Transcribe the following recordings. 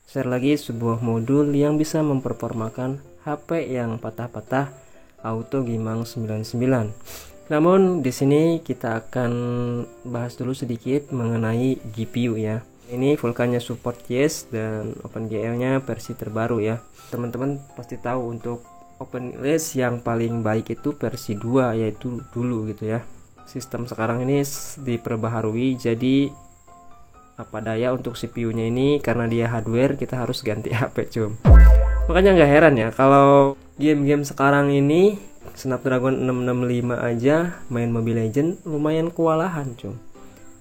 share lagi sebuah modul yang bisa memperformakan HP yang patah-patah Auto Gimang 99. Namun di sini kita akan bahas dulu sedikit mengenai GPU ya. Ini Vulkan-nya support yes dan OpenGL-nya versi terbaru ya. Teman-teman pasti tahu untuk OpenGL yang paling baik itu versi 2 yaitu dulu gitu ya. Sistem sekarang ini diperbaharui, jadi apa daya untuk CPU-nya ini karena dia hardware kita harus ganti HP cum. Makanya nggak heran ya kalau game-game sekarang ini Snapdragon 665 aja main Mobile Legends lumayan kewalahan cum.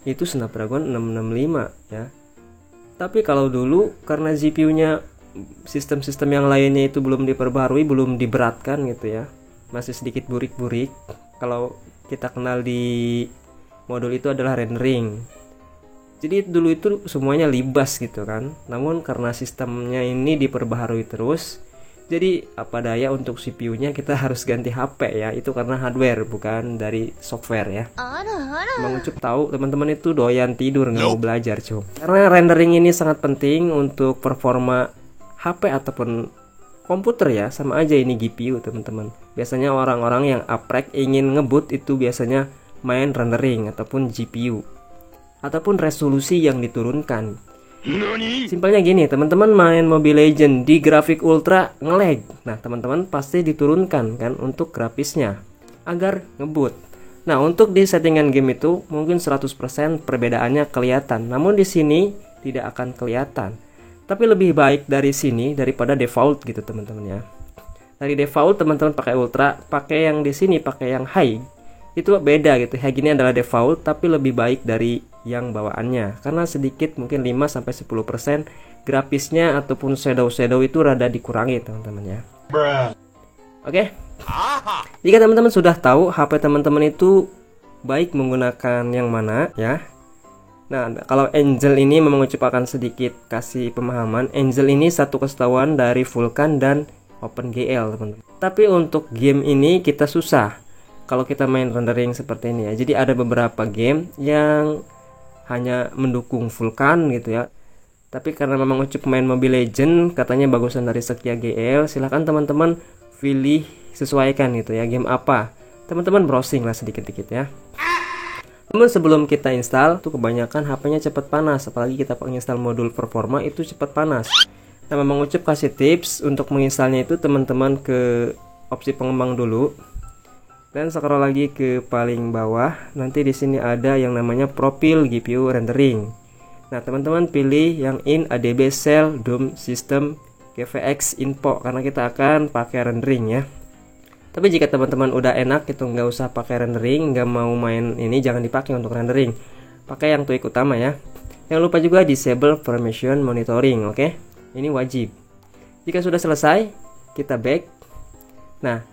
Itu Snapdragon 665 ya. Tapi kalau dulu karena GPU-nya sistem-sistem yang lainnya itu belum diperbaharui, belum diberatkan gitu ya, masih sedikit burik-burik. Kalau kita kenal di modul itu adalah rendering. Jadi dulu itu semuanya libas gitu kan. Namun karena sistemnya ini diperbaharui terus, jadi apa daya untuk CPU-nya kita harus ganti HP ya. Itu karena hardware bukan dari software ya. Bang Ucup tahu teman-teman itu doyan tidur nggak mau belajar cuy. Karena rendering ini sangat penting untuk performa HP ataupun komputer ya. Sama aja ini GPU teman-teman. Biasanya orang-orang yang aprek ingin ngebut itu biasanya main rendering ataupun GPU ataupun resolusi yang diturunkan. Simpelnya gini, teman-teman main Mobile Legends di grafik ultra ngelag. Nah, teman-teman pasti diturunkan kan untuk grafisnya agar ngebut. Nah, untuk di settingan game itu mungkin 100% perbedaannya kelihatan. Namun di sini tidak akan kelihatan. Tapi lebih baik dari sini daripada default gitu, teman-teman ya. Dari default teman-teman pakai ultra, pakai yang di sini pakai yang high. Itu beda gitu. High ini adalah default tapi lebih baik dari yang bawaannya karena sedikit mungkin 5-10% grafisnya ataupun shadow itu rada dikurangi teman-teman ya. Oke. Jika teman-teman sudah tahu HP teman-teman itu baik menggunakan yang mana ya. Nah, kalau Angel ini memang akan sedikit kasih pemahaman. Angel ini satu kesatuan dari Vulkan dan OpenGL teman-teman. Tapi untuk game ini kita susah kalau kita main rendering seperti ini ya. Jadi ada beberapa game yang hanya mendukung Vulkan gitu ya. Tapi karena memang Ucup main Mobile Legends katanya bagusan dari Sekia GL, silahkan teman-teman pilih sesuaikan gitu ya game apa. Teman-teman browsing lah sedikit-sedikit ya. Namun sebelum kita install tuh kebanyakan HP-nya cepat panas, apalagi kita menginstal modul performa itu cepat panas. Nah, memang Ucup kasih tips untuk menginstalnya itu teman-teman ke opsi pengembang dulu. Dan scroll lagi ke paling bawah, nanti di sini ada yang namanya profil GPU rendering. Nah, teman-teman pilih yang in ADB cell DOM system GVX info karena kita akan pakai rendering ya. Tapi jika teman-teman udah enak itu nggak usah pakai rendering, nggak mau main ini jangan dipakai untuk rendering. Pakai yang tweak utama ya. Jangan lupa juga disable permission monitoring, oke? Ini wajib. Jika sudah selesai, kita back. Nah,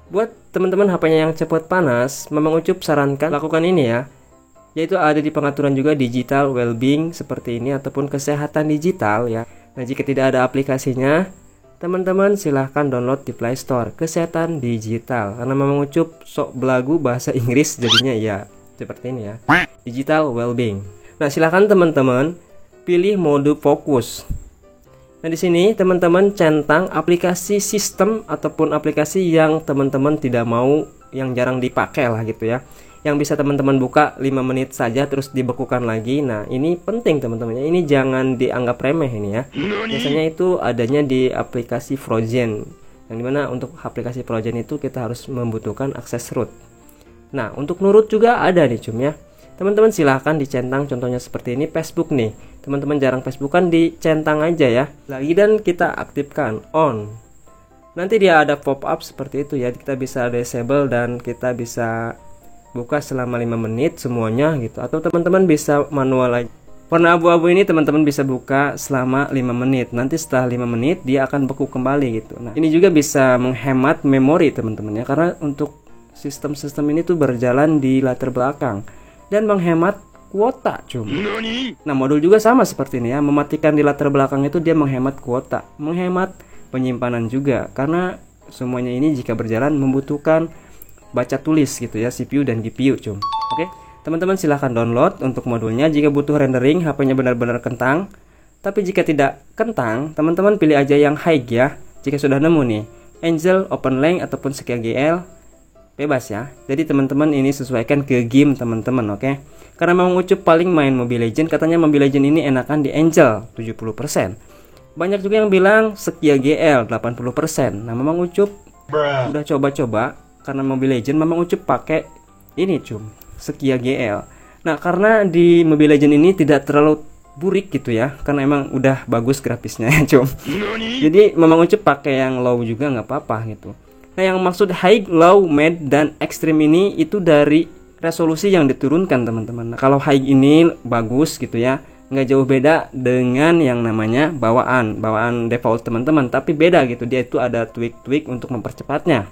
buat teman-teman HP-nya yang cepat panas, memang Ucup sarankan lakukan ini ya. Yaitu ada di pengaturan juga digital well-being seperti ini ataupun kesehatan digital ya. Nah, jika tidak ada aplikasinya, teman-teman silahkan download di Play Store kesehatan digital. Karena memang Ucup sok belagu bahasa Inggris jadinya ya seperti ini ya. Digital well-being. Nah, silahkan teman-teman pilih mode fokus. Nah, di sini teman-teman centang aplikasi sistem ataupun aplikasi yang teman-teman tidak mau, yang jarang dipakai lah gitu ya. Yang bisa teman-teman buka 5 menit saja terus dibekukan lagi. Nah, ini penting teman-teman. Ini jangan dianggap remeh ini ya. Biasanya itu adanya di aplikasi Frozen. Yang dimana untuk aplikasi Frozen itu kita harus membutuhkan akses root. Nah, untuk nurut juga ada nih cum ya. Teman-teman silahkan dicentang, contohnya seperti ini Facebook nih. Teman-teman jarang Facebook kan dicentang aja ya. Lagi dan kita aktifkan on. Nanti dia ada pop-up seperti itu ya. Kita bisa disable dan kita bisa buka selama 5 menit semuanya gitu. Atau teman-teman bisa manual lagi. Warna abu-abu ini teman-teman bisa buka selama 5 menit. Nanti setelah 5 menit dia akan beku kembali gitu. Nah, ini juga bisa menghemat memori teman-teman ya. Karena untuk sistem-sistem ini tuh berjalan di latar belakang dan menghemat kuota cum. Nah, modul juga sama seperti ini ya. Mematikan di latar belakang itu dia menghemat kuota, menghemat penyimpanan juga. Karena semuanya ini jika berjalan membutuhkan baca tulis gitu ya, CPU dan GPU cum. Oke, teman-teman silahkan download untuk modulnya. Jika butuh rendering HP-nya benar-benar kentang, Tapi jika tidak kentang, teman-teman pilih aja yang high ya. Jika sudah nemu nih, Angel, OpenLane ataupun Sekia GL, bebas ya. Jadi teman-teman ini sesuaikan ke game teman-teman, oke? Karena Mamang Ucup paling main Mobile Legend, katanya Mobile Legend ini enakan di Angel 70%. Banyak juga yang bilang Sekia GL 80%. Nah, Mamang Ucup udah coba-coba, karena Mobile Legend Mamang Ucup pakai ini cum, Sekia GL. Nah, karena di Mobile Legend ini tidak terlalu burik gitu ya, karena emang udah bagus grafisnya ya cum. Jadi Mamang Ucup pakai yang low juga nggak apa-apa gitu. Nah, yang maksud high, low, mid, dan extreme ini itu dari resolusi yang diturunkan teman-teman. Nah, kalau high ini bagus gitu ya, nggak jauh beda dengan yang namanya bawaan default teman-teman, tapi beda gitu, dia itu ada tweak untuk mempercepatnya.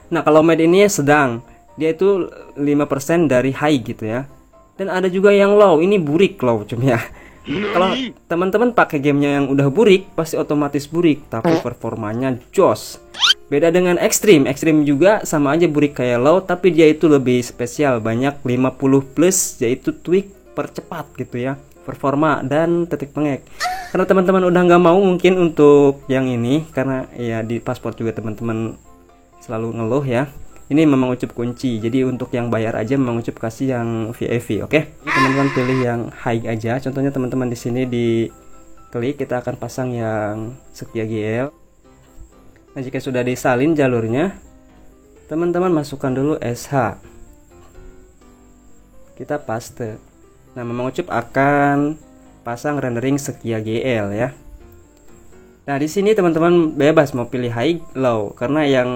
Nah, kalau mid ini sedang, dia itu 5% dari high gitu ya. Dan ada juga yang low, ini burik low cum ya. Kalau teman-teman pakai gamenya yang udah burik, pasti otomatis burik, tapi performanya jos. Beda dengan ekstrim juga sama aja burik kayak low, tapi dia itu lebih spesial, banyak 50 plus, yaitu tweak percepat gitu ya, performa dan titik pengek. Karena teman-teman udah nggak mau mungkin untuk yang ini, karena ya di paspor juga teman-teman selalu ngeluh ya. Ini Mamang Ucup kunci, jadi untuk yang bayar aja Mamang Ucup kasih yang VIP, oke? Teman-teman pilih yang high aja. Contohnya teman-teman di sini di klik, kita akan pasang yang Sekia GL. Nah, jika sudah disalin jalurnya, teman-teman masukkan dulu SH. Kita paste. Nah, Mamang Ucup akan pasang rendering Sekia GL ya. Nah, di sini teman-teman bebas mau pilih high, low, karena yang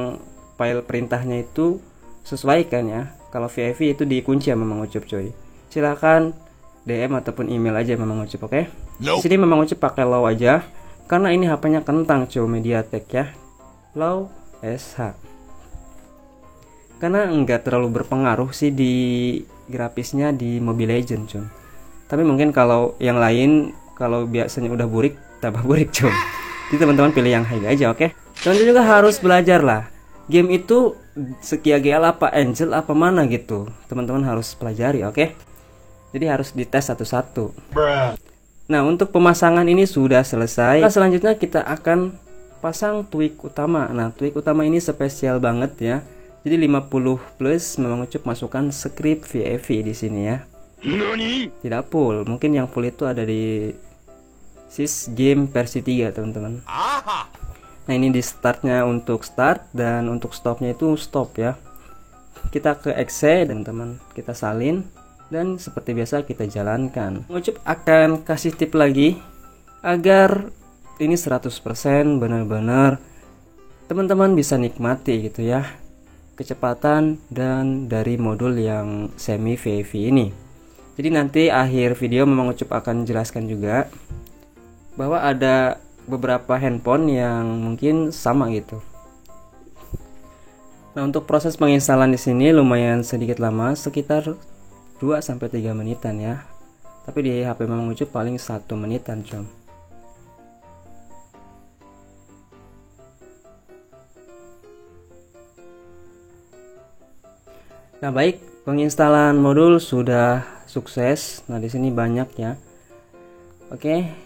file perintahnya itu sesuaikan ya. Kalau VIP itu dikunci ya Mamang Ucup coy. Silahkan DM ataupun email aja Mamang Ucup, oke? Di sini Mamang Ucup pakai low aja karena ini HP-nya kentang coy, MediaTek ya. Low SH. Karena enggak terlalu berpengaruh sih di grafisnya di Mobile Legend coy. Tapi mungkin kalau yang lain, kalau biasanya udah burik, tambah burik coy. Jadi teman-teman pilih yang high aja, oke? Teman-teman juga harus belajar lah. Game itu Sekia GL apa Angel apa mana gitu, teman-teman harus pelajari, oke? Jadi harus dites satu-satu. Nah, untuk pemasangan ini sudah selesai. Nah, selanjutnya kita akan pasang tweak utama. Nah, tweak utama ini spesial banget ya. Jadi 50 plus Mamang Ucup masukkan script VAV di sini ya. Tidak full, mungkin yang full itu ada di sys game versi 3 teman-teman. Nah, ini di startnya untuk start dan untuk stopnya itu stop ya. Kita ke exe teman-teman, kita salin dan seperti biasa kita jalankan. Ucup akan kasih tip lagi agar ini 100% benar-benar teman-teman bisa nikmati gitu ya, kecepatan dan dari modul yang semi VAV ini. Jadi nanti akhir video Mamang Ucup akan jelaskan juga bahwa ada beberapa handphone yang mungkin sama gitu. Nah, untuk proses penginstalan di sini lumayan sedikit lama, sekitar 2-3 menitan ya. Tapi di HP Mamang Ucup paling 1 menitan, com. Nah, baik, penginstalan modul sudah sukses. Nah, di sini banyak ya. Oke.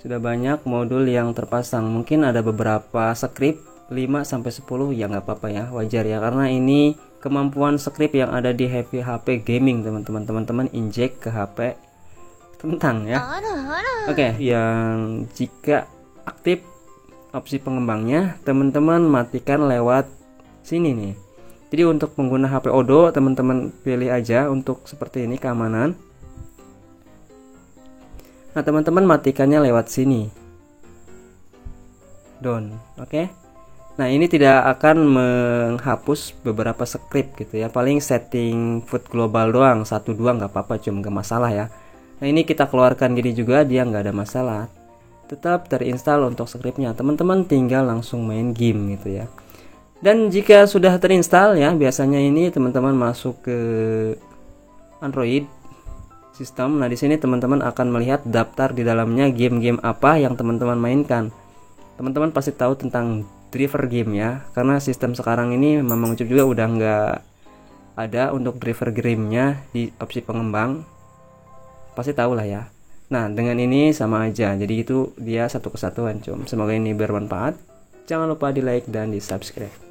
Sudah banyak modul yang terpasang. Mungkin ada beberapa script 5-10 ya nggak apa-apa ya, wajar ya, karena ini kemampuan script yang ada di HP gaming teman-teman injek ke HP tentang ya. Oke, yang jika aktif opsi pengembangnya teman-teman matikan lewat sini nih. Jadi untuk pengguna HP Odoo teman-teman pilih aja untuk seperti ini keamanan. Nah, teman-teman matikannya lewat sini. Down, oke? Nah, ini tidak akan menghapus beberapa script gitu ya. Paling setting food global doang, 1-2 nggak apa-apa, cuma nggak masalah ya. Nah, ini kita keluarkan gini juga, dia nggak ada masalah. Tetap terinstall untuk scriptnya. Teman-teman tinggal langsung main game gitu ya. Dan jika sudah terinstall ya, biasanya ini teman-teman masuk ke Android sistem. Nah, di sini teman-teman akan melihat daftar di dalamnya game-game apa yang teman-teman mainkan. Teman-teman pasti tahu tentang driver game ya, karena sistem sekarang ini Mamang Ucup juga udah nggak ada untuk driver gamenya di opsi pengembang. Pasti tahu lah ya. Nah, dengan ini sama aja. Jadi itu dia satu kesatuan, cum. Semoga ini bermanfaat. Jangan lupa di like dan di subscribe.